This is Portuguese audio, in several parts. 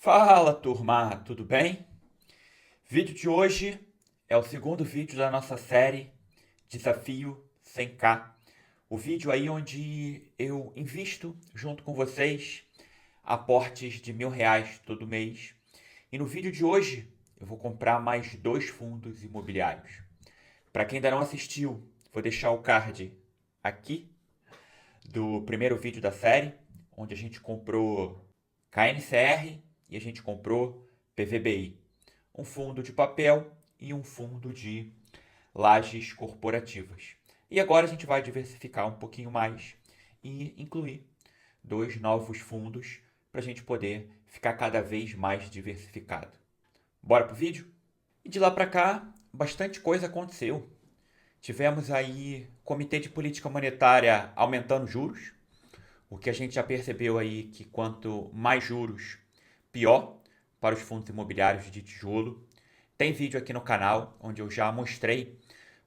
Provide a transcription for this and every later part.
Fala, turma, tudo bem? Vídeo de hoje é o segundo vídeo da nossa série Desafio 100K. O vídeo aí onde eu invisto junto com vocês aportes de R$ 1.000 todo mês. E no vídeo de hoje eu vou comprar mais dois fundos imobiliários. Para quem ainda não assistiu, vou deixar o card aqui do primeiro vídeo da série, onde a gente comprou KNCR e a gente comprou PVBI, um fundo de papel e um fundo de lajes corporativas. E agora a gente vai diversificar um pouquinho mais e incluir dois novos fundos para a gente poder ficar cada vez mais diversificado. Bora pro vídeo? E de lá para cá, bastante coisa aconteceu. Tivemos aí Comitê de Política Monetária aumentando juros, o que a gente já percebeu aí que quanto mais juros, pior para os fundos imobiliários de tijolo. Tem vídeo aqui no canal onde eu já mostrei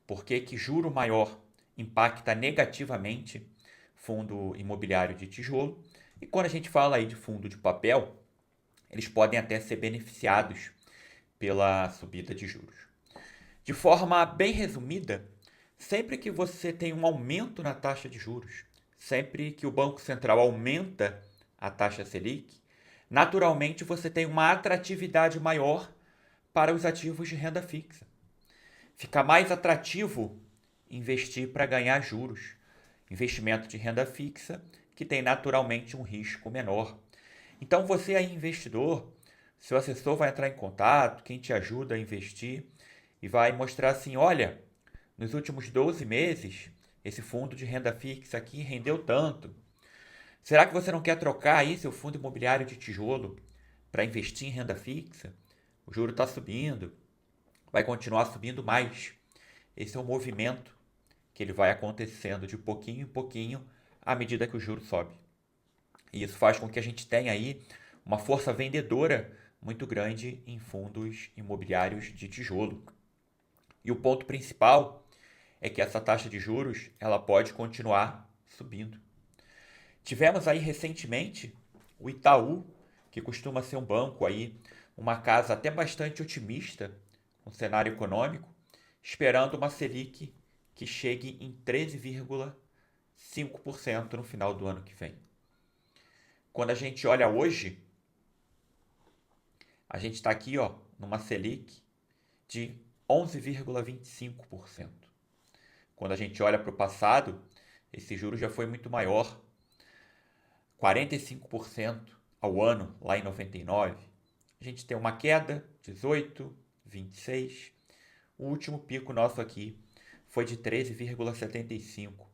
por que juro maior impacta negativamente fundo imobiliário de tijolo. E quando a gente fala aí de fundo de papel, eles podem até ser beneficiados pela subida de juros. De forma bem resumida, sempre que você tem um aumento na taxa de juros, sempre que o Banco Central aumenta a taxa Selic, naturalmente você tem uma atratividade maior para os ativos de renda fixa. Fica mais atrativo investir para ganhar juros. Investimento de renda fixa que tem naturalmente um risco menor. Então você aí investidor, seu assessor vai entrar em contato, quem te ajuda a investir e vai mostrar assim, olha, nos últimos 12 meses, esse fundo de renda fixa aqui rendeu tanto. Será que você não quer trocar aí seu fundo imobiliário de tijolo para investir em renda fixa? O juro está subindo, vai continuar subindo mais. Esse é um movimento que ele vai acontecendo de pouquinho em pouquinho à medida que o juro sobe. E isso faz com que a gente tenha aí uma força vendedora muito grande em fundos imobiliários de tijolo. E o ponto principal é que essa taxa de juros ela pode continuar subindo. Tivemos aí recentemente o Itaú, que costuma ser um banco aí, uma casa até bastante otimista com o cenário econômico, esperando uma Selic que chegue em 13,5% no final do ano que vem. Quando a gente olha hoje, a gente está aqui ó, numa Selic de 11,25%. Quando a gente olha para o passado, esse juro já foi muito maior, 45% ao ano lá em 99. A gente tem uma queda, 18, 26. O último pico nosso aqui foi de 13,75.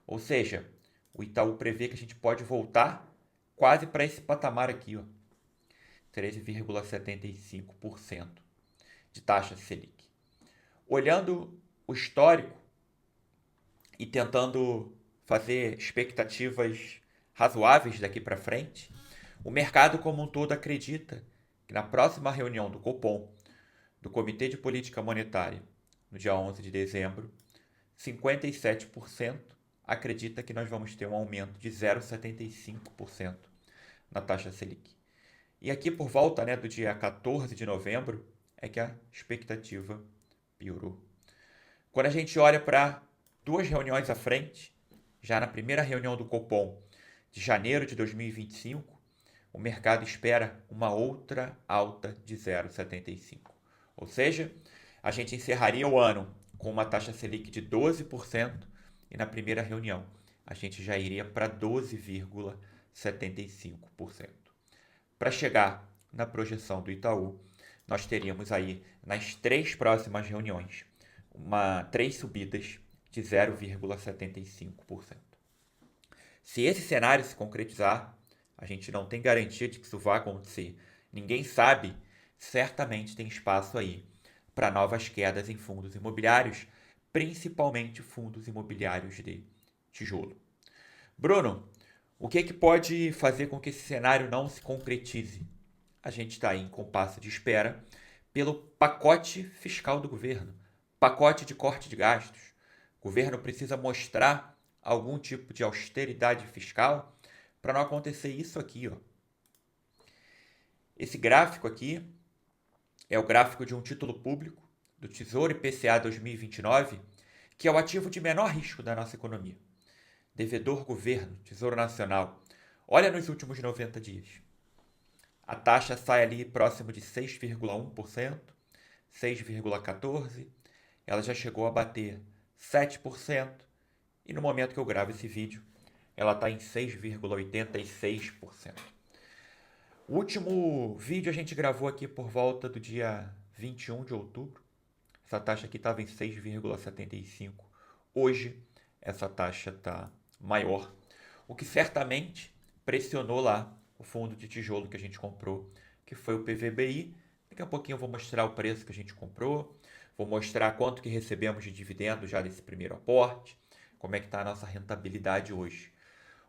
Ou seja, o Itaú prevê que a gente pode voltar quase para esse patamar aqui, ó, 13,75% de taxa Selic. Olhando o histórico e tentando fazer expectativas razoáveis daqui para frente, o mercado como um todo acredita que na próxima reunião do Copom, do Comitê de Política Monetária, no dia 11 de dezembro, 57% acredita que nós vamos ter um aumento de 0,75% na taxa Selic. E aqui por volta do dia 14 de novembro é que a expectativa piorou. Quando a gente olha para duas reuniões à frente, já na primeira reunião do Copom de janeiro de 2025, o mercado espera uma outra alta de 0,75. Ou seja, a gente encerraria o ano com uma taxa Selic de 12% e na primeira reunião a gente já iria para 12,75%. Para chegar na projeção do Itaú, nós teríamos aí nas três próximas reuniões três subidas de 0,75%. Se esse cenário se concretizar, a gente não tem garantia de que isso vai acontecer. Ninguém sabe, certamente tem espaço aí para novas quedas em fundos imobiliários, principalmente fundos imobiliários de tijolo. Bruno, o que pode fazer com que esse cenário não se concretize? A gente está aí em compasso de espera pelo pacote fiscal do governo, pacote de corte de gastos. O governo precisa mostrar algum tipo de austeridade fiscal para não acontecer isso aqui, ó. Esse gráfico aqui é o gráfico de um título público do Tesouro IPCA 2029, que é o ativo de menor risco da nossa economia. Devedor governo, Tesouro Nacional. Olha nos últimos 90 dias. A taxa sai ali próximo de 6,1%, 6,14%. Ela já chegou a bater 7%. E no momento que eu gravo esse vídeo, ela está em 6,86%. O último vídeo a gente gravou aqui por volta do dia 21 de outubro. Essa taxa aqui estava em 6,75. Hoje, essa taxa está maior, o que certamente pressionou lá o fundo de tijolo que a gente comprou, que foi o PVBI. Daqui a pouquinho eu vou mostrar o preço que a gente comprou, vou mostrar quanto que recebemos de dividendo já desse primeiro aporte, como é que está a nossa rentabilidade hoje.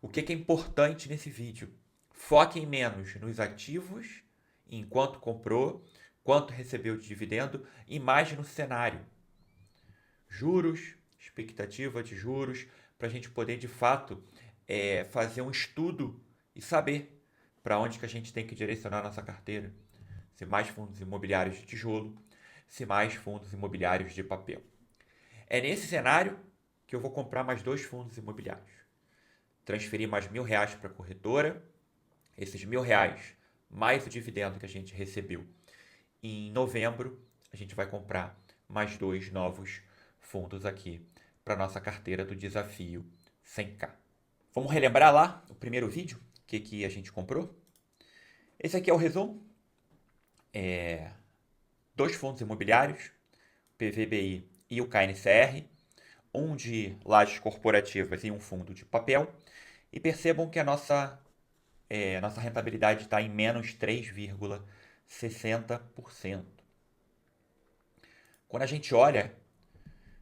O que é importante nesse vídeo? Foquem menos nos ativos, enquanto comprou, quanto recebeu de dividendo, e mais no cenário. Juros, expectativa de juros, para a gente poder de fato fazer um estudo e saber para onde que a gente tem que direcionar a nossa carteira. Se mais fundos imobiliários de tijolo, se mais fundos imobiliários de papel. É nesse cenário que eu vou comprar mais 2 fundos imobiliários. Transferir mais R$ 1.000 para a corretora. Esses R$ 1.000 mais o dividendo que a gente recebeu em novembro, a gente vai comprar mais 2 novos fundos aqui para nossa carteira do Desafio 100K. Vamos relembrar lá o primeiro vídeo, o que a gente comprou? Esse aqui é o resumo. 2 fundos imobiliários, o PVBI e o KNCR, um de lajes corporativas e um fundo de papel. E percebam que a nossa rentabilidade está em menos 3,60%. Quando a gente olha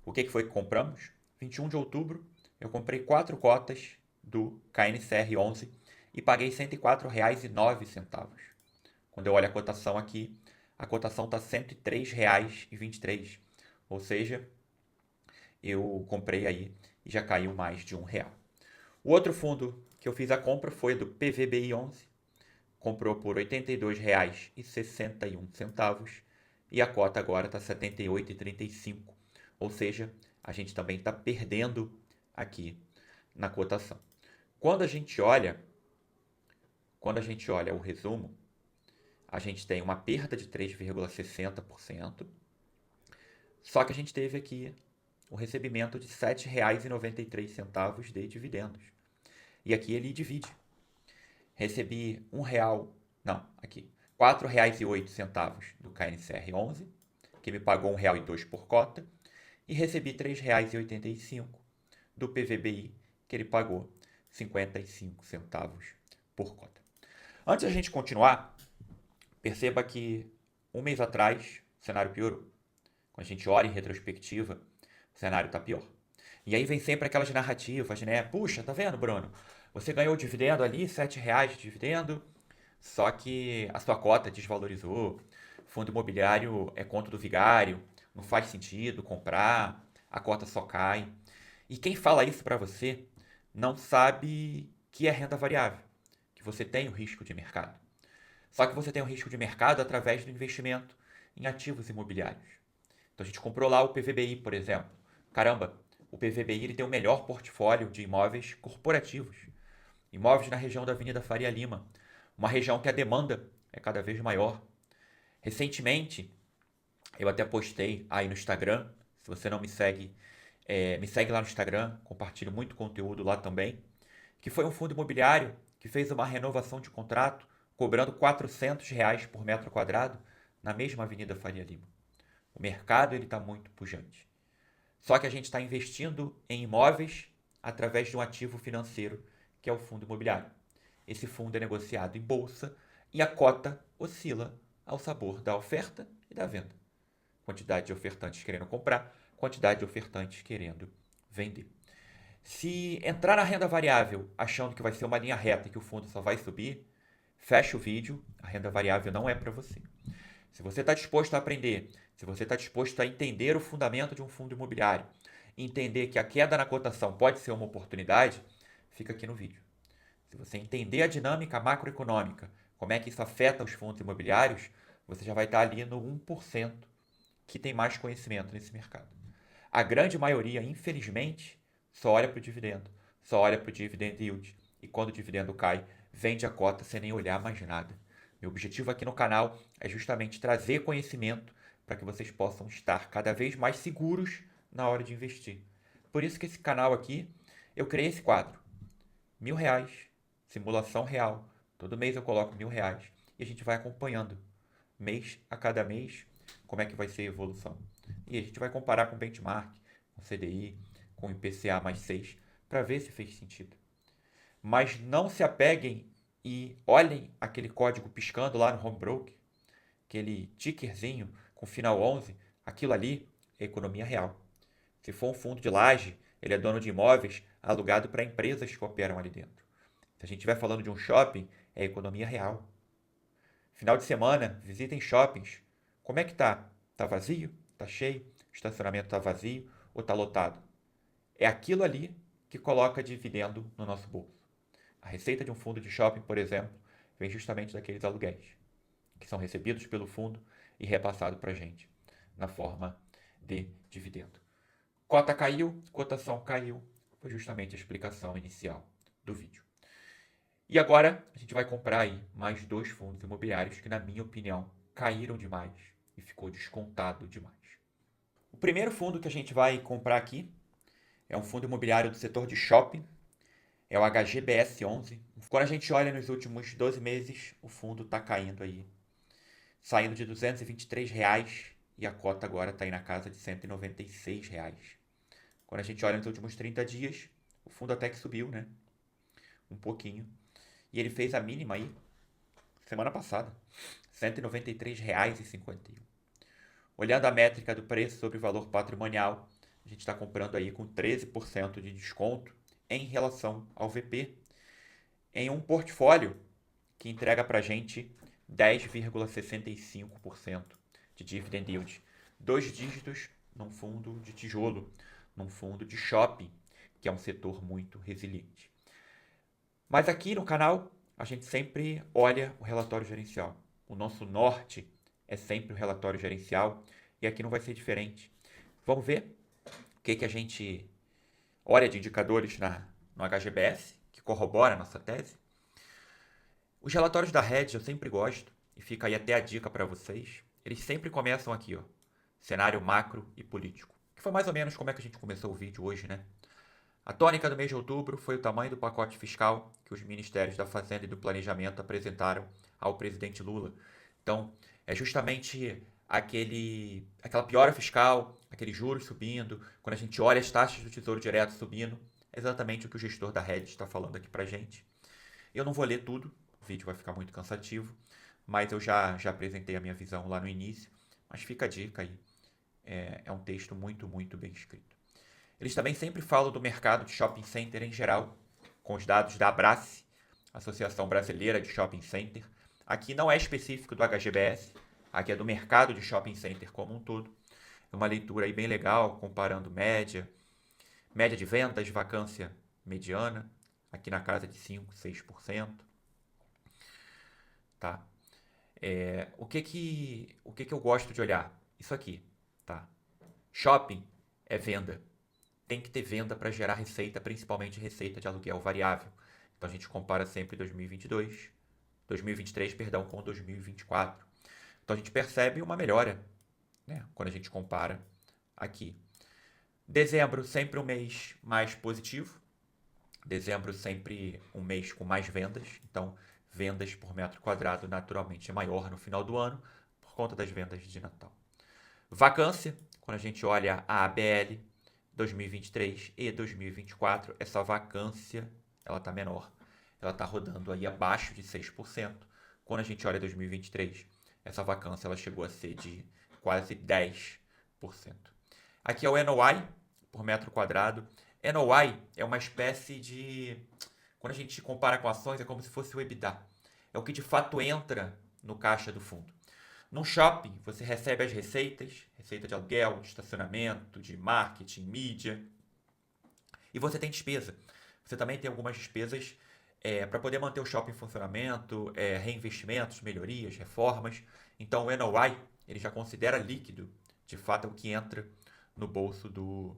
o que foi que compramos, 21 de outubro eu comprei 4 cotas do KNCR 11 e paguei R$ 104,09. Quando eu olho a cotação aqui, a cotação está R$ 103,23. Ou seja, eu comprei aí e já caiu mais de R$ 1. O outro fundo que eu fiz a compra foi do PVBI 11. Comprou por R$ 82,61 e a cota agora está R$ 78,35. Ou seja, a gente também está perdendo aqui na cotação. Quando a gente olha o resumo, a gente tem uma perda de 3,60%, só que a gente teve aqui o recebimento de R$ 7,93 de dividendos. E aqui ele divide. Recebi R$ 4,08 do KNCR 11, que me pagou R$ 1,02 por cota, e recebi R$ 3,85 do PVBI, que ele pagou 55 centavos por cota. Antes da gente continuar, perceba que um mês atrás o cenário piorou. Quando a gente olha em retrospectiva, o cenário está pior. E aí vem sempre aquelas narrativas, né? Puxa, tá vendo, Bruno? Você ganhou dividendo ali, R$ 7,00 de dividendo, só que a sua cota desvalorizou. Fundo imobiliário é conto do vigário, não faz sentido comprar, a cota só cai. E quem fala isso para você não sabe que é renda variável, que você tem o risco de mercado. Só que você tem o risco de mercado através do investimento em ativos imobiliários. Então a gente comprou lá o PVBI, por exemplo. Caramba, o PVBI ele tem o melhor portfólio de imóveis corporativos. Imóveis na região da Avenida Faria Lima, uma região que a demanda é cada vez maior. Recentemente, eu até postei aí no Instagram, se você não me segue, me segue lá no Instagram, compartilho muito conteúdo lá também, que foi um fundo imobiliário que fez uma renovação de contrato cobrando R$ 400 por metro quadrado na mesma Avenida Faria Lima. O mercado está muito pujante. Só que a gente está investindo em imóveis através de um ativo financeiro, que é o fundo imobiliário. Esse fundo é negociado em bolsa e a cota oscila ao sabor da oferta e da venda. Quantidade de ofertantes querendo comprar, quantidade de ofertantes querendo vender. Se entrar na renda variável achando que vai ser uma linha reta e que o fundo só vai subir, fecha o vídeo, a renda variável não é para você. Se você está disposto a aprender, se você está disposto a entender o fundamento de um fundo imobiliário, entender que a queda na cotação pode ser uma oportunidade, fica aqui no vídeo. Se você entender a dinâmica macroeconômica, como é que isso afeta os fundos imobiliários, você já vai estar ali no 1% que tem mais conhecimento nesse mercado. A grande maioria, infelizmente, só olha para o dividendo, só olha para o dividend yield. E quando o dividendo cai, vende a cota sem nem olhar mais nada. Meu objetivo aqui no canal é justamente trazer conhecimento para que vocês possam estar cada vez mais seguros na hora de investir. Por isso que esse canal aqui, eu criei esse quadro. R$ 1.000, simulação real. Todo mês eu coloco R$ 1.000 e a gente vai acompanhando, mês a cada mês, como é que vai ser a evolução. E a gente vai comparar com benchmark, com CDI, com IPCA mais 6, para ver se fez sentido. Mas não se apeguem e olhem aquele código piscando lá no home broker, aquele tickerzinho com final 11, aquilo ali é economia real. Se for um fundo de laje, ele é dono de imóveis alugado para empresas que operam ali dentro. Se a gente estiver falando de um shopping, é economia real. Final de semana, visitem shoppings. Como é que tá? Tá vazio? Tá cheio? O estacionamento tá vazio ou tá lotado? É aquilo ali que coloca dividendo no nosso bolso. A receita de um fundo de shopping, por exemplo, vem justamente daqueles aluguéis que são recebidos pelo fundo e repassados para a gente na forma de dividendo. Cota caiu, cotação caiu, foi justamente a explicação inicial do vídeo. E agora a gente vai comprar aí mais 2 fundos imobiliários que, na minha opinião, caíram demais e ficou descontado demais. O primeiro fundo que a gente vai comprar aqui é um fundo imobiliário do setor de shopping, é o HGBS 11. Quando a gente olha nos últimos 12 meses, o fundo está caindo aí, saindo de R$ 223 e a cota agora está aí na casa de R$ 196. Quando a gente olha nos últimos 30 dias, o fundo até que subiu, né? Um pouquinho. E ele fez a mínima aí, semana passada, R$ 193,51. Olhando a métrica do preço sobre o valor patrimonial, a gente está comprando aí com 13% de desconto em relação ao VP, em um portfólio que entrega para a gente 10,65% de dividend yield. 2 dígitos num fundo de tijolo, num fundo de shopping, que é um setor muito resiliente. Mas aqui no canal, a gente sempre olha o relatório gerencial. O nosso norte é sempre o relatório gerencial e aqui não vai ser diferente. Vamos ver o que a gente olha de indicadores no HGBS, que corrobora a nossa tese. Os relatórios da Hedge eu sempre gosto, e fica aí até a dica para vocês. Eles sempre começam aqui, ó, cenário macro e político, que foi mais ou menos como é que a gente começou o vídeo hoje, né? A tônica do mês de outubro foi o tamanho do pacote fiscal que os ministérios da Fazenda e do Planejamento apresentaram ao presidente Lula. Então, é justamente aquela piora fiscal, aqueles juros subindo, quando a gente olha as taxas do Tesouro Direto subindo, é exatamente o que o gestor da Hedge está falando aqui pra gente. Eu não vou ler tudo, o vídeo vai ficar muito cansativo, mas eu já apresentei a minha visão lá no início, mas fica a dica aí. É um texto muito, muito bem escrito. Eles também sempre falam do mercado de shopping center em geral, com os dados da Abrace, Associação Brasileira de Shopping Center. Aqui não é específico do HGBS, aqui é do mercado de shopping center como um todo. É uma leitura aí bem legal, comparando média de vendas, vacância mediana, aqui na casa de 5, 6%. Tá? O que eu gosto de olhar? Isso aqui, tá? Shopping é venda. Tem que ter venda para gerar receita, principalmente receita de aluguel variável. Então a gente compara sempre 2023, perdão, com 2024. Então a gente percebe uma melhora, né, quando a gente compara aqui. Dezembro sempre um mês mais positivo. Dezembro sempre um mês com mais vendas. Então vendas por metro quadrado naturalmente é maior no final do ano por conta das vendas de Natal. Vacância, quando a gente olha a ABL 2023 e 2024, essa vacância ela está menor. Ela está rodando aí abaixo de 6%. Quando a gente olha 2023, essa vacância ela chegou a ser de quase 10%. Aqui é o NOI por metro quadrado. NOI é uma espécie de... Quando a gente compara com ações, é como se fosse o EBITDA. É o que de fato entra no caixa do fundo. No shopping, você recebe as receitas, receita de aluguel, de estacionamento, de marketing, mídia. E você tem despesa. Você também tem algumas despesas para poder manter o shopping em funcionamento, reinvestimentos, melhorias, reformas. Então o NOI ele já considera líquido, de fato é o que entra no bolso do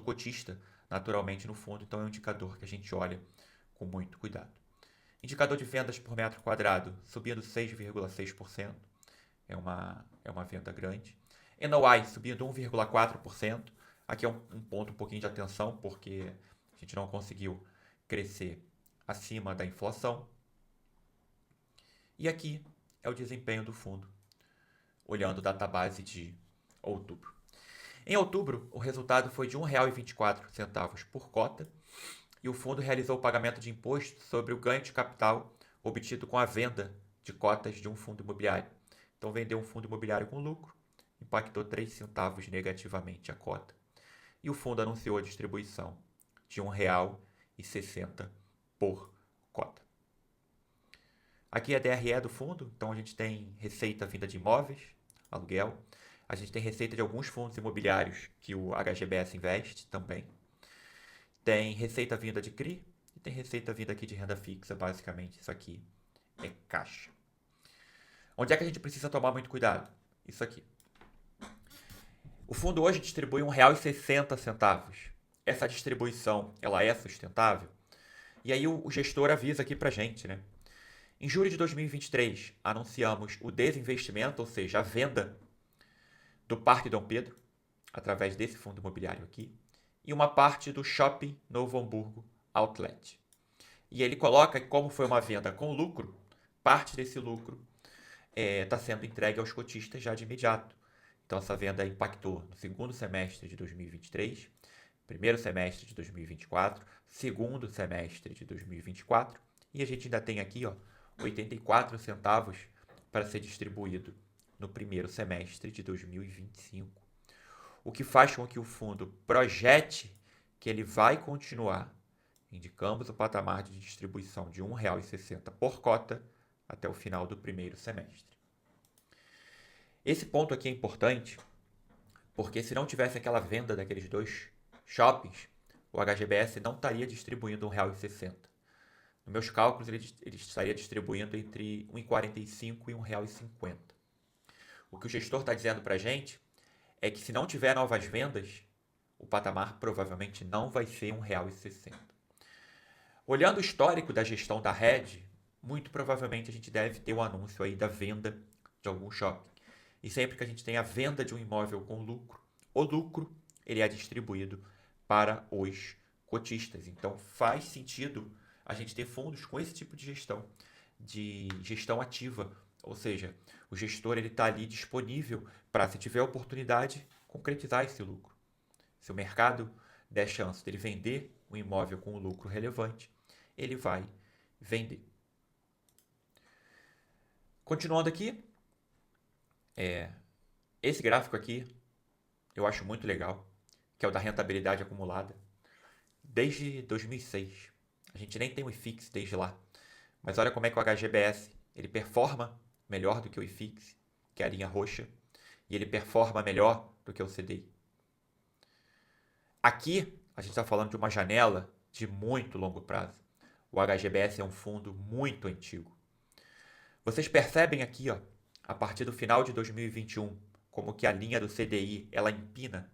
cotista, naturalmente no fundo, então é um indicador que a gente olha com muito cuidado. Indicador de vendas por metro quadrado subindo 6,6%, é uma venda grande. NOI subindo 1,4%, aqui é um ponto um pouquinho de atenção, porque a gente não conseguiu crescer acima da inflação. E aqui é o desempenho do fundo, olhando o database de outubro. Em outubro, o resultado foi de R$ 1,24 por cota e o fundo realizou o pagamento de imposto sobre o ganho de capital obtido com a venda de cotas de um fundo imobiliário. Então, vendeu um fundo imobiliário com lucro, impactou 3 centavos negativamente a cota. E o fundo anunciou a distribuição de R$ 1,60 por cota. Aqui é a DRE do fundo, então a gente tem receita vinda de imóveis, aluguel. A gente tem receita de alguns fundos imobiliários que o HGBS investe também. Tem receita vinda de CRI e tem receita vinda aqui de renda fixa, basicamente. Isso aqui é caixa. Onde é que a gente precisa tomar muito cuidado? Isso aqui. O fundo hoje distribui R$ 1,60. Essa distribuição, ela é sustentável? E aí o gestor avisa aqui pra gente, né? Em julho de 2023, anunciamos o desinvestimento, ou seja, a venda do Parque Dom Pedro, através desse fundo imobiliário aqui, e uma parte do Shopping Novo Hamburgo Outlet. E ele coloca que, como foi uma venda com lucro, parte desse lucro está sendo entregue aos cotistas já de imediato. Então, essa venda impactou no segundo semestre de 2023, primeiro semestre de 2024, segundo semestre de 2024, e a gente ainda tem aqui 84 centavos para ser distribuído no primeiro semestre de 2025. O que faz com que o fundo projete que ele vai continuar. Indicamos o patamar de distribuição de R$ 1,60 por cota até o final do primeiro semestre. Esse ponto aqui é importante, porque se não tivesse aquela venda daqueles dois shoppings, o HGBS não estaria distribuindo R$ 1,60. Nos meus cálculos, ele estaria distribuindo entre R$ 1,45 e R$ 1,50. O que o gestor está dizendo para a gente é que se não tiver novas vendas, o patamar provavelmente não vai ser R$ 1,60. Olhando o histórico da gestão da Red, muito provavelmente a gente deve ter um anúncio aí da venda de algum shopping. E sempre que a gente tem a venda de um imóvel com lucro, o lucro ele é distribuído para os cotistas. Então faz sentido a gente ter fundos com esse tipo de gestão ativa. Ou seja, o gestor está ali disponível para, se tiver oportunidade, concretizar esse lucro. Se o mercado der chance dele vender um imóvel com um lucro relevante, ele vai vender. Continuando aqui, esse gráfico aqui eu acho muito legal, que é o da rentabilidade acumulada. Desde 2006, a gente nem tem o IFIX desde lá, mas olha como é que o HGBS ele performa melhor do que o IFIX, que é a linha roxa, e ele performa melhor do que o CDI. Aqui, a gente está falando de uma janela de muito longo prazo. O HGBS é um fundo muito antigo. Vocês percebem aqui, a partir do final de 2021, como que a linha do CDI, ela empina.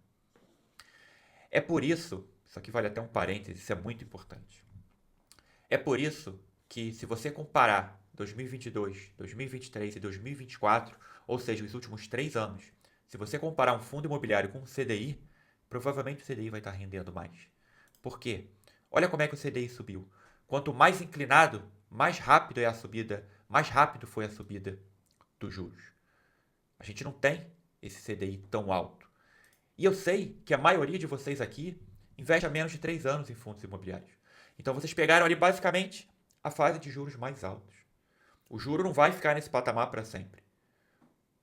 É por isso aqui vale até um parênteses, isso é muito importante. É por isso que, se você comparar 2022, 2023 e 2024, ou seja, os últimos 3 anos, se você comparar um fundo imobiliário com um CDI, provavelmente o CDI vai estar rendendo mais. Por quê? Olha como é que o CDI subiu. Quanto mais inclinado, mais rápido é a subida, mais rápido foi a subida dos juros. A gente não tem esse CDI tão alto. E eu sei que a maioria de vocês aqui investe há menos de 3 anos em fundos imobiliários. Então vocês pegaram ali basicamente a fase de juros mais altos. O juro não vai ficar nesse patamar para sempre.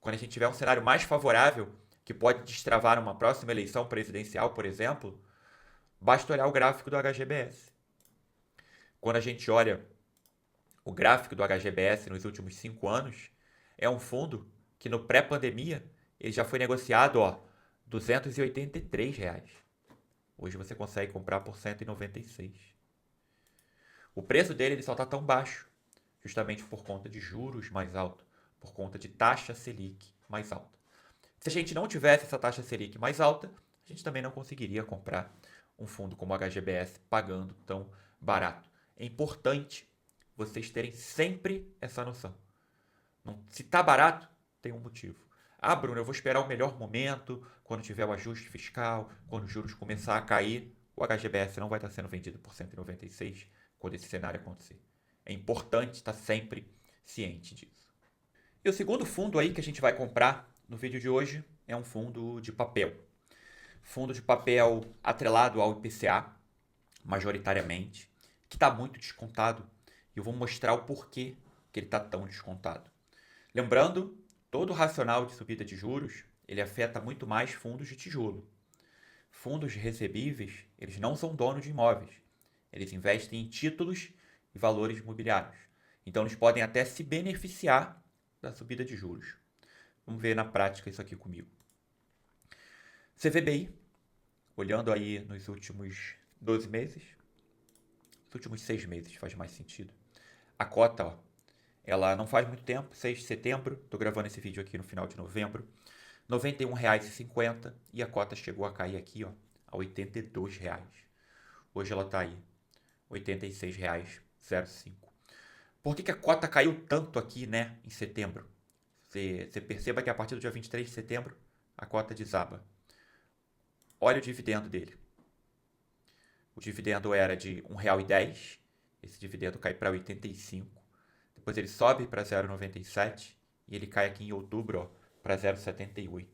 Quando a gente tiver um cenário mais favorável, que pode destravar uma próxima eleição presidencial, por exemplo, basta olhar o gráfico do HGBS. Quando a gente olha o gráfico do HGBS nos últimos 5 anos, é um fundo que no pré-pandemia ele já foi negociado R$ 283. Hoje você consegue comprar por 196. O preço dele ele só está tão baixo justamente por conta de juros mais altos, por conta de taxa Selic mais alta. Se a gente não tivesse essa taxa Selic mais alta, a gente também não conseguiria comprar um fundo como o HGBS pagando tão barato. É importante vocês terem sempre essa noção. Se está barato, tem um motivo. Ah, Bruno, eu vou esperar o melhor momento, quando tiver o ajuste fiscal, quando os juros começar a cair. O HGBS não vai estar sendo vendido por 196 quando esse cenário acontecer. É importante estar sempre ciente disso. E o segundo fundo aí que a gente vai comprar no vídeo de hoje é um fundo de papel. Fundo de papel atrelado ao IPCA, majoritariamente, que está muito descontado. E eu vou mostrar o porquê que ele está tão descontado. Lembrando, todo o racional de subida de juros, ele afeta muito mais fundos de tijolo. Fundos recebíveis, eles não são donos de imóveis. Eles investem em títulos e valores imobiliários. Então, eles podem até se beneficiar da subida de juros. Vamos ver na prática isso aqui comigo. CVBI, olhando aí nos últimos 12 meses, os últimos 6 meses faz mais sentido. A cota, ó, ela não faz muito tempo, 6 de setembro, estou gravando esse vídeo aqui no final de novembro, R$ 91,50 e a cota chegou a cair aqui, ó, a R$ 82. Hoje ela está aí, R$ 86,05. Por que a cota caiu tanto aqui, né, em setembro? Você perceba que a partir do dia 23 de setembro, a cota desaba. Olha o dividendo dele. O dividendo era de R$ 1,10, esse dividendo cai para 85. Depois ele sobe para 0,97 e ele cai aqui em outubro para 0,78.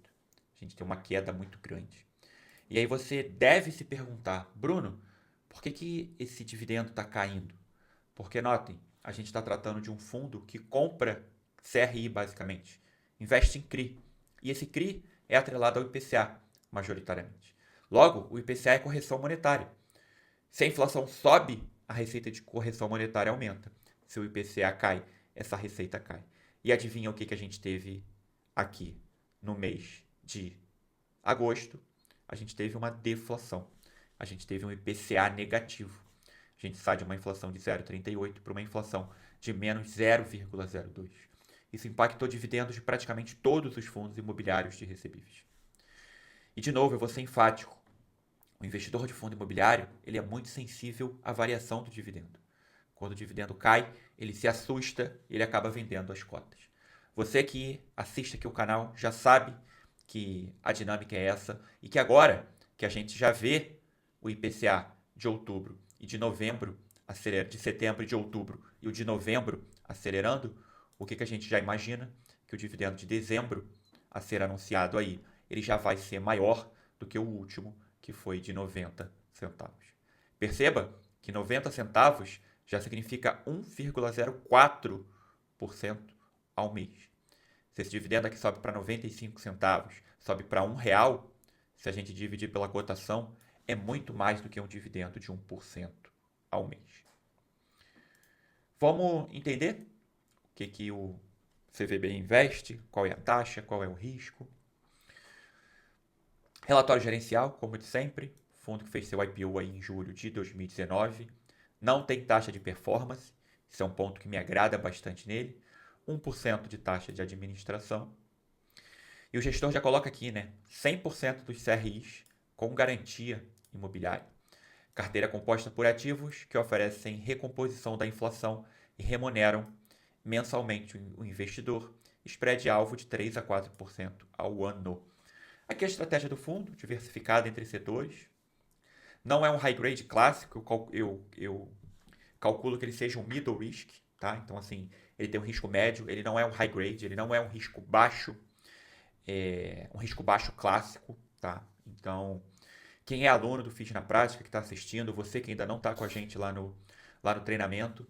A gente tem uma queda muito grande. E aí você deve se perguntar, Bruno, por que esse dividendo está caindo? Porque notem, a gente está tratando de um fundo que compra CRI basicamente, investe em CRI. E esse CRI é atrelado ao IPCA, majoritariamente. Logo, o IPCA é correção monetária. Se a inflação sobe, a receita de correção monetária aumenta. Se o IPCA cai, essa receita cai. E adivinha o que a gente teve aqui no mês de agosto? A gente teve uma deflação. A gente teve um IPCA negativo. A gente sai de uma inflação de 0,38 para uma inflação de menos 0,02. Isso impactou dividendos de praticamente todos os fundos imobiliários de recebíveis. E de novo, eu vou ser enfático. O investidor de fundo imobiliário, ele é muito sensível à variação do dividendo. Quando o dividendo cai, ele se assusta e ele acaba vendendo as cotas. Você que assiste aqui o canal já sabe que a dinâmica é essa e que agora que a gente já vê o IPCA de outubro e de novembro, de setembro e de outubro e o de novembro acelerando, o que a gente já imagina? Que o dividendo de dezembro a ser anunciado aí, ele já vai ser maior do que o último, que foi de 90 centavos. Perceba que 90 centavos já significa 1,04% ao mês. Se esse dividendo aqui sobe para 95 centavos, sobe para R$ 1, se a gente dividir pela cotação, é muito mais do que um dividendo de 1% ao mês. Vamos entender o que o CVB investe, qual é a taxa, qual é o risco. Relatório gerencial, como de sempre, fundo que fez seu IPO aí em julho de 2019, não tem taxa de performance, isso é um ponto que me agrada bastante nele, 1% de taxa de administração. E o gestor já coloca aqui, né, 100% dos CRIs com garantia imobiliária. Carteira composta por ativos que oferecem recomposição da inflação e remuneram mensalmente o investidor, spread alvo de 3 a 4% ao ano. Aqui a estratégia do fundo, diversificada entre setores. Não é um high grade clássico, eu calculo que ele seja um middle risk, tá? Então, assim, ele tem um risco médio, ele não é um high grade, ele não é um risco baixo, um risco baixo clássico, tá? Então, quem é aluno do FIT na Prática, que está assistindo, você que ainda não está com a gente lá no treinamento,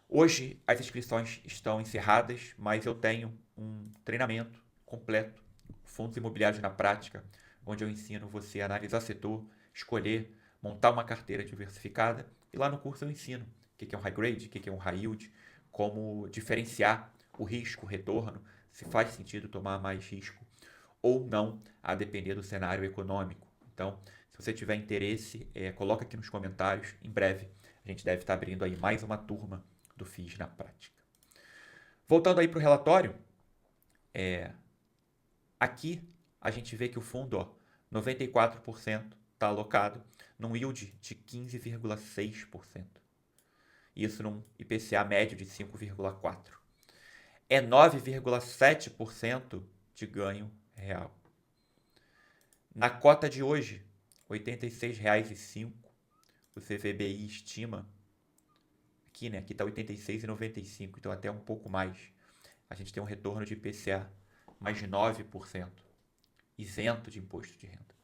hoje as inscrições estão encerradas, mas eu tenho um treinamento completo, Fundos Imobiliários na Prática, onde eu ensino você a analisar setor, escolher, montar uma carteira diversificada. E lá no curso eu ensino o que é um high grade, o que é um high yield, como diferenciar o risco, o retorno, se faz sentido tomar mais risco ou não, a depender do cenário econômico. Então, se você tiver interesse, coloca aqui nos comentários. Em breve A gente deve estar abrindo aí mais uma turma do FIIs na prática. Voltando aí para o relatório, aqui a gente vê que o fundo, 94% está alocado num yield de 15,6%. Isso num IPCA médio de 5,4%. É 9,7% de ganho real. Na cota de hoje, R$ 86,05, o CVBI estima, aqui está R$ 86,95, então até um pouco mais. A gente tem um retorno de IPCA mais de 9%, isento de imposto de renda.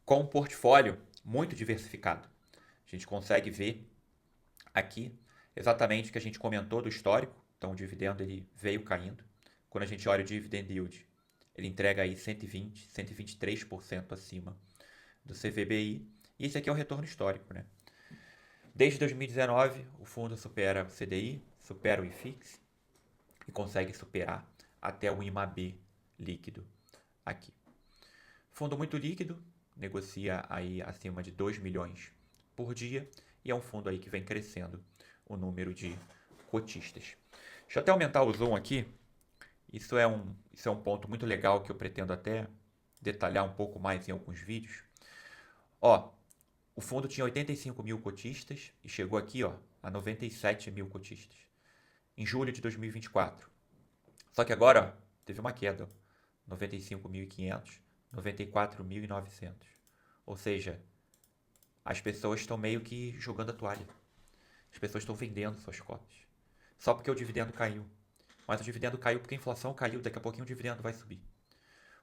Com um portfólio muito diversificado. A gente consegue ver aqui exatamente o que a gente comentou do histórico. Então o dividendo ele veio caindo. Quando a gente olha o dividend yield, ele entrega aí 120, 123% acima do CVBI. E esse aqui é o retorno histórico, né? Desde 2019, o fundo supera o CDI, supera o IFIX e consegue superar até o IMAB líquido aqui. Fundo muito líquido, negocia aí acima de 2 milhões por dia e é um fundo aí que vem crescendo o número de cotistas. Deixa eu até aumentar o zoom aqui. Isso é um ponto muito legal que eu pretendo até detalhar um pouco mais em alguns vídeos. O fundo tinha 85 mil cotistas e chegou aqui a 97 mil cotistas em julho de 2024. Só que agora teve uma queda, 95.500, 94.900. Ou seja, as pessoas estão meio que jogando a toalha. As pessoas estão vendendo suas cotas. Só porque o dividendo caiu. Mas o dividendo caiu porque a inflação caiu, daqui a pouquinho o dividendo vai subir.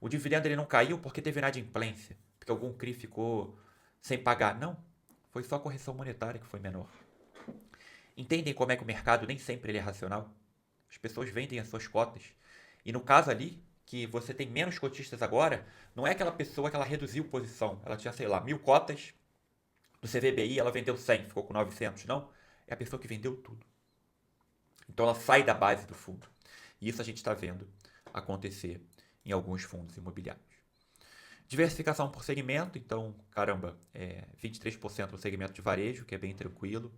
O dividendo ele não caiu porque teve inadimplência, porque algum CRI ficou sem pagar. Não, foi só a correção monetária que foi menor. Entendem como é que o mercado nem sempre ele é racional? As pessoas vendem as suas cotas. E no caso ali, que você tem menos cotistas agora, não é aquela pessoa que ela reduziu posição. Ela tinha, sei lá, 1.000 cotas do CVBI, ela vendeu 100, ficou com 900. Não, é a pessoa que vendeu tudo. Então ela sai da base do fundo. E isso a gente está vendo acontecer em alguns fundos imobiliários. Diversificação por segmento, então, 23% no segmento de varejo, que é bem tranquilo.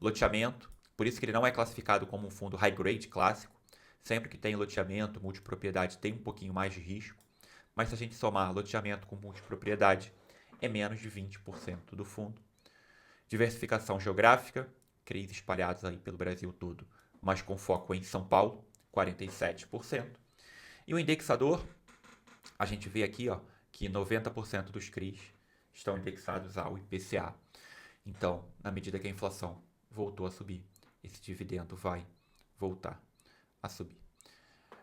Loteamento, por isso que ele não é classificado como um fundo high grade clássico. Sempre que tem loteamento, multipropriedade, tem um pouquinho mais de risco. Mas se a gente somar loteamento com multipropriedade, é menos de 20% do fundo. Diversificação geográfica, CRIs espalhados aí pelo Brasil todo, mas com foco em São Paulo, 47%. E o indexador, a gente vê aqui que 90% dos CRIs estão indexados ao IPCA. Então, na medida que a inflação voltou a subir, esse dividendo vai voltar a subir.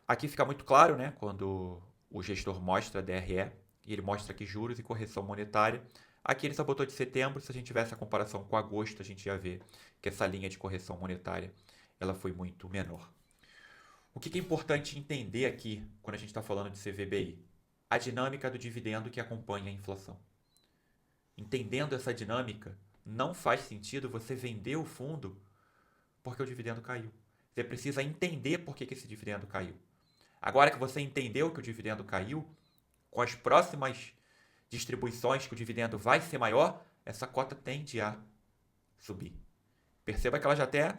Aqui fica muito claro, né, quando o gestor mostra a DRE, e ele mostra aqui juros e correção monetária. Aqui ele só botou de setembro, se a gente tivesse a comparação com agosto, a gente ia ver que essa linha de correção monetária ela foi muito menor. O que é importante entender aqui, quando a gente está falando de CVBI? A dinâmica do dividendo que acompanha a inflação. Entendendo essa dinâmica, não faz sentido você vender o fundo porque o dividendo caiu. Você precisa entender por que esse dividendo caiu. Agora que você entendeu que o dividendo caiu, com as próximas distribuições que o dividendo vai ser maior, essa cota tende a subir. Perceba que ela já até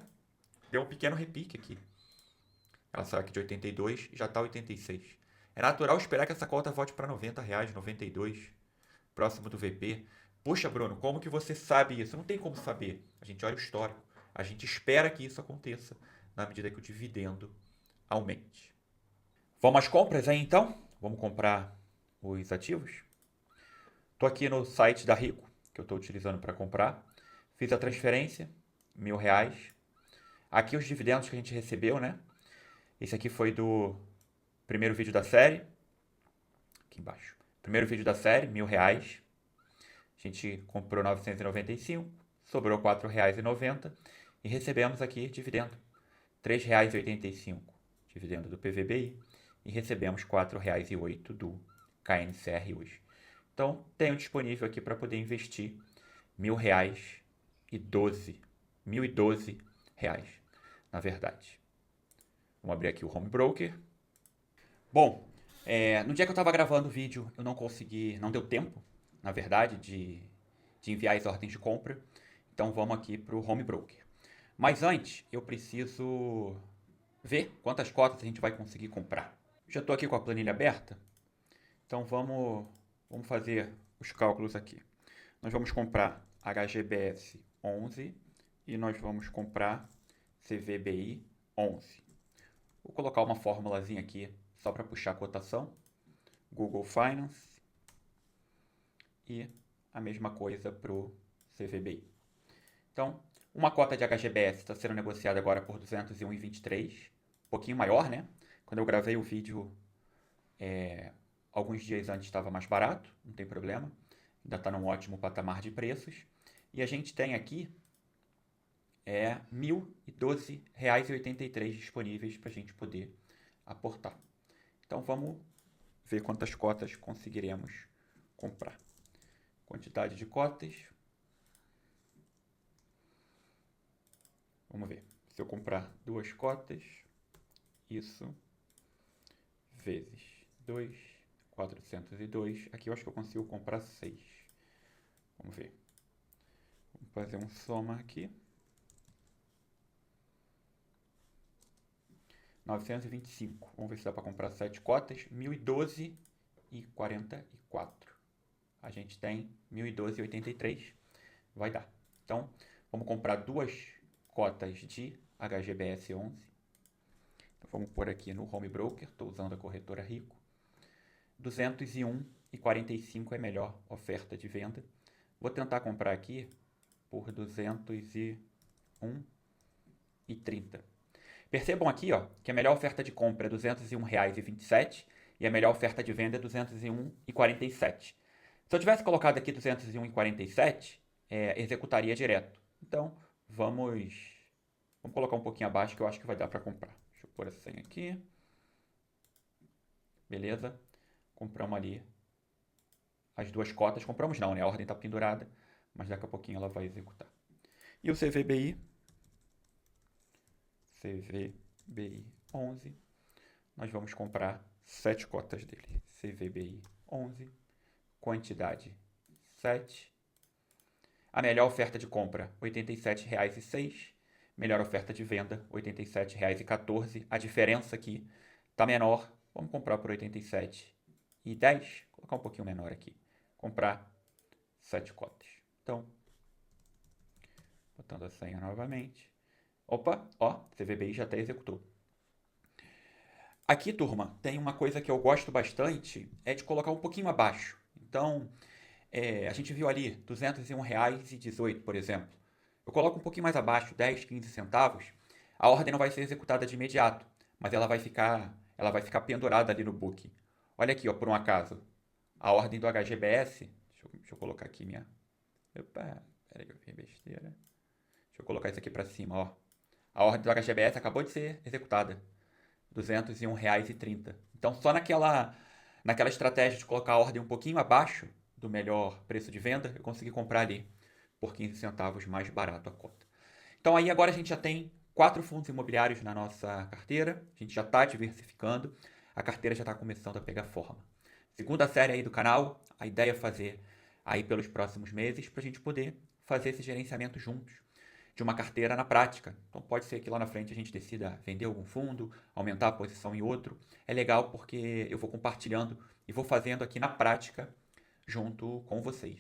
deu um pequeno repique aqui. Ela saiu aqui de 82 e já está 86. É natural esperar que essa cota volte para R$90, 92, próximo do VP. Puxa, Bruno, como que você sabe isso? Não tem como saber. A gente olha o histórico. A gente espera que isso aconteça na medida que o dividendo aumente. Vamos às compras aí então? Vamos comprar os ativos? Estou aqui no site da Rico, que eu estou utilizando para comprar. Fiz a transferência, R$1.000. Aqui os dividendos que a gente recebeu, né? Esse aqui foi do primeiro vídeo da série. Aqui embaixo. Primeiro vídeo da série, R$1.000. A gente comprou 995, sobrou R$4,90 e recebemos aqui dividendo. R$3,85 dividendo do PVBI e recebemos R$4,08 do KNCR hoje. Então, tenho disponível aqui para poder investir R$1.012, na verdade. Vamos abrir aqui o Home Broker. Bom, no dia que eu estava gravando o vídeo, eu não consegui, não deu tempo, na verdade, de enviar as ordens de compra. Então vamos aqui para o Home Broker. Mas antes, eu preciso ver quantas cotas a gente vai conseguir comprar. Já estou aqui com a planilha aberta, então vamos fazer os cálculos aqui. Nós vamos comprar HGBS 11 e nós vamos comprar CVBI 11. Vou colocar uma formulazinha aqui só para puxar a cotação. Google Finance e a mesma coisa para o CVBI. Então, uma cota de HGBS está sendo negociada agora por 201,23, um pouquinho maior, né? Quando eu gravei o vídeo, alguns dias antes estava mais barato, não tem problema. Ainda está num ótimo patamar de preços. E a gente tem aqui R$ 1.012,83 disponíveis para a gente poder aportar. Então vamos ver quantas cotas conseguiremos comprar. Quantidade de cotas. Vamos ver. Se eu comprar 2 cotas, isso vezes 2, 402. Aqui eu acho que eu consigo comprar 6. Vamos ver. Vamos fazer um soma aqui. 925. Vamos ver se dá para comprar 7 cotas. 1.012,44. A gente tem 1.012,83. Vai dar. Então, vamos comprar 2 cotas de HGBS 11. Então, vamos pôr aqui no Home Broker. Estou usando a corretora Rico. 201,45 é a melhor oferta de venda. Vou tentar comprar aqui por 201,30. Percebam aqui, ó, que a melhor oferta de compra é R$ 201,27 e a melhor oferta de venda é R$ 201,47. Se eu tivesse colocado aqui 201,47, executaria direto. Então, vamos colocar um pouquinho abaixo que eu acho que vai dar para comprar. Deixa eu pôr a senha aqui. Beleza? Compramos ali as 2 cotas. Compramos não, né? A ordem está pendurada, mas daqui a pouquinho ela vai executar. E o CVBI 11, nós vamos comprar 7 cotas dele. CVBI 11, quantidade 7. A melhor oferta de compra, R$ 87,06. Melhor oferta de venda, R$ 87,14. A diferença aqui está menor. Vamos comprar por R$ 87,10. Vou colocar um pouquinho menor aqui. Comprar 7 cotas. Então, botando a senha novamente. Opa, ó, CVBI já até executou. Aqui, turma, tem uma coisa que eu gosto bastante, é de colocar um pouquinho abaixo. Então, a gente viu ali R$ 201,18, por exemplo. Eu coloco um pouquinho mais abaixo, 10, 15 centavos. A ordem não vai ser executada de imediato, mas ela vai ficar pendurada ali no book. Olha aqui, ó, por um acaso. A ordem do HGBS, deixa eu colocar aqui minha... Opa, peraí que eu fiz besteira. Deixa eu colocar isso aqui para cima, ó. A ordem do HGBS acabou de ser executada. R$ 201,30. Então, só naquela estratégia de colocar a ordem um pouquinho abaixo do melhor preço de venda, eu consegui comprar ali por 15 centavos mais barato a cota. Então, aí agora a gente já tem 4 fundos imobiliários na nossa carteira. A gente já está diversificando. A carteira já está começando a pegar forma. Segunda série aí do canal, a ideia é fazer aí pelos próximos meses para a gente poder fazer esse gerenciamento juntos de uma carteira na prática. Então pode ser que lá na frente a gente decida vender algum fundo, aumentar a posição em outro. É legal porque eu vou compartilhando e vou fazendo aqui na prática junto com vocês.